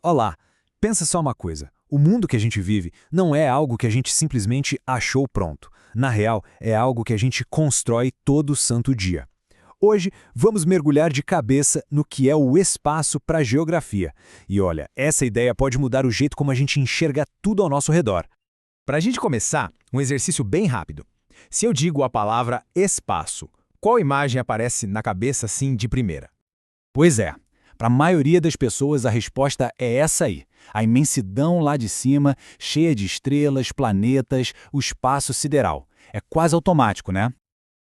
Olá, pensa só uma coisa. O mundo que a gente vive não é algo que a gente simplesmente achou pronto. Na real, é algo que a gente constrói todo santo dia. Hoje, vamos mergulhar de cabeça no que é o espaço para a geografia. E olha, essa ideia pode mudar o jeito como a gente enxerga tudo ao nosso redor. Para a gente começar, um exercício bem rápido. Se eu digo a palavra espaço, qual imagem aparece na cabeça assim de primeira? Pois é, para a maioria das pessoas a resposta é essa aí. A imensidão lá de cima, cheia de estrelas, planetas, o espaço sideral. É quase automático, né?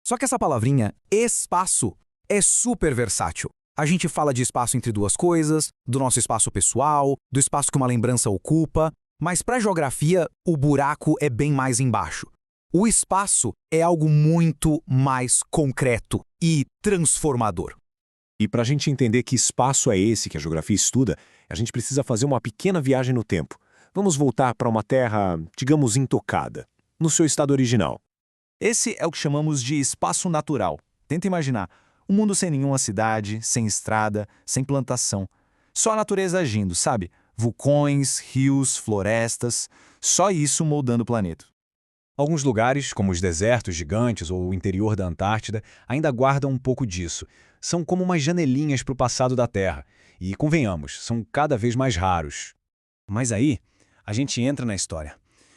Só que essa palavrinha espaço é super versátil. A gente fala de espaço entre duas coisas, do nosso espaço pessoal, do espaço que uma lembrança ocupa, mas para a geografia, o buraco é bem mais embaixo. O espaço é algo muito mais concreto e transformador. E para a gente entender que espaço é esse que a geografia estuda, a gente precisa fazer uma pequena viagem no tempo. Vamos voltar para uma terra, digamos, intocada, no seu estado original. Esse é o que chamamos de espaço natural. Tenta imaginar, um mundo sem nenhuma cidade, sem estrada, sem plantação. Só a natureza agindo, sabe? Vulcões, rios, florestas, só isso moldando o planeta. Alguns lugares, como os desertos gigantes ou o interior da Antártida, ainda guardam um pouco disso. São como umas janelinhas para o passado da Terra. E, convenhamos, são cada vez mais raros. Mas aí, a gente entra na história.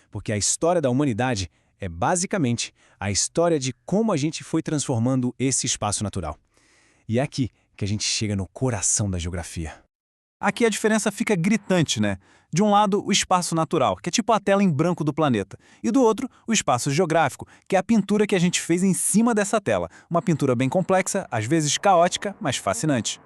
Porque a história da humanidade é basicamente a história de como a gente foi transformando esse espaço natural. E é aqui que a gente chega no coração da geografia. Aqui a diferença fica gritante, né? De um lado, o espaço natural, que é tipo a tela em branco do planeta. E do outro, o espaço geográfico, que é a pintura que a gente fez em cima dessa tela. Uma pintura bem complexa, às vezes caótica, mas fascinante.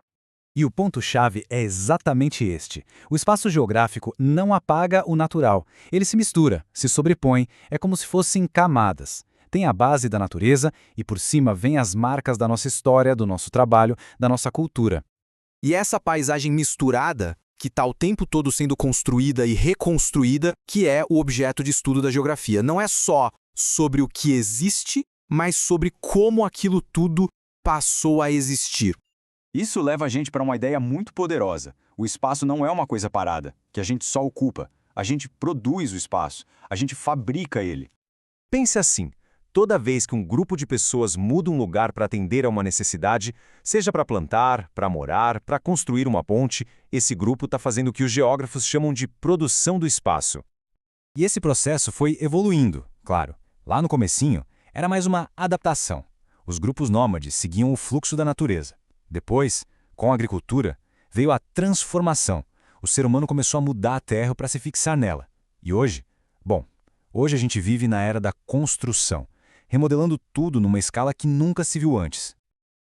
E o ponto-chave é exatamente este. O espaço geográfico não apaga o natural. Ele se mistura, se sobrepõe, é como se fossem camadas. Tem a base da natureza e por cima vem as marcas da nossa história, do nosso trabalho, da nossa cultura. E essa paisagem misturada, que está o tempo todo sendo construída e reconstruída, que é o objeto de estudo da geografia. Não é só sobre o que existe, mas sobre como aquilo tudo passou a existir. Isso leva a gente para uma ideia muito poderosa. O espaço não é uma coisa parada, que a gente só ocupa. A gente produz o espaço, a gente fabrica ele. Pense assim. Toda vez que um grupo de pessoas muda um lugar para atender a uma necessidade, seja para plantar, para morar, para construir uma ponte, esse grupo está fazendo o que os geógrafos chamam de produção do espaço. E esse processo foi evoluindo, claro. Lá no comecinho, era mais uma adaptação. Os grupos nômades seguiam o fluxo da natureza. Depois, com a agricultura, veio a transformação. O ser humano começou a mudar a terra para se fixar nela. E hoje? Bom, hoje a gente vive na era da construção, remodelando tudo numa escala que nunca se viu antes.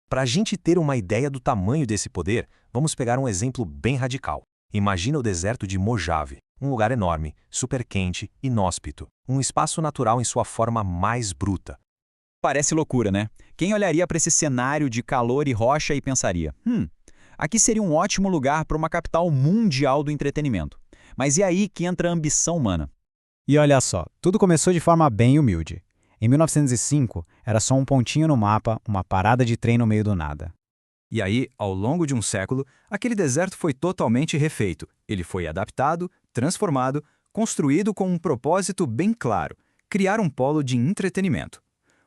Para a gente ter uma ideia do tamanho desse poder, vamos pegar um exemplo bem radical. Imagina o deserto de Mojave, um lugar enorme, super quente, inóspito, um espaço natural em sua forma mais bruta. Parece loucura, né? Quem olharia para esse cenário de calor e rocha e pensaria, aqui seria um ótimo lugar para uma capital mundial do entretenimento. Mas e aí que entra a ambição humana? E olha só, tudo começou de forma bem humilde. Em 1905, era só um pontinho no mapa, uma parada de trem no meio do nada. E aí, ao longo de um século, aquele deserto foi totalmente refeito. Ele foi adaptado, transformado, construído com um propósito bem claro: criar um polo de entretenimento.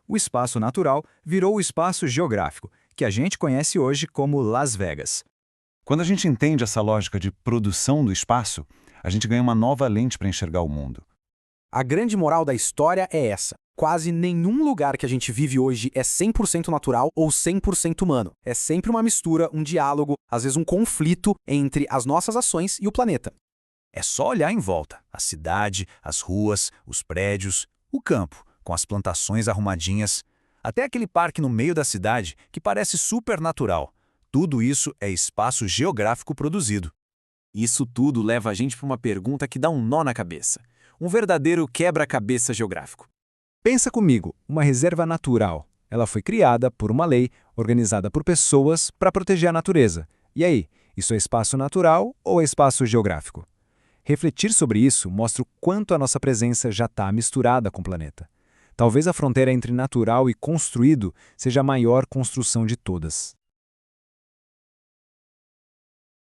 O espaço natural virou o espaço geográfico, que a gente conhece hoje como Las Vegas. Quando a gente entende essa lógica de produção do espaço, a gente ganha uma nova lente para enxergar o mundo. A grande moral da história é essa. Quase nenhum lugar que a gente vive hoje é 100% natural ou 100% humano. É sempre uma mistura, um diálogo, às vezes um conflito entre as nossas ações e o planeta. É só olhar em volta. A cidade, as ruas, os prédios, o campo, com as plantações arrumadinhas, até aquele parque no meio da cidade que parece super natural. Tudo isso é espaço geográfico produzido. Isso tudo leva a gente para uma pergunta que dá um nó na cabeça. Um verdadeiro quebra-cabeça geográfico. Pensa comigo, uma reserva natural. Ela foi criada por uma lei, organizada por pessoas para proteger a natureza. E aí, isso é espaço natural ou é espaço geográfico? Refletir sobre isso mostra o quanto a nossa presença já está misturada com o planeta. Talvez a fronteira entre natural e construído seja a maior construção de todas.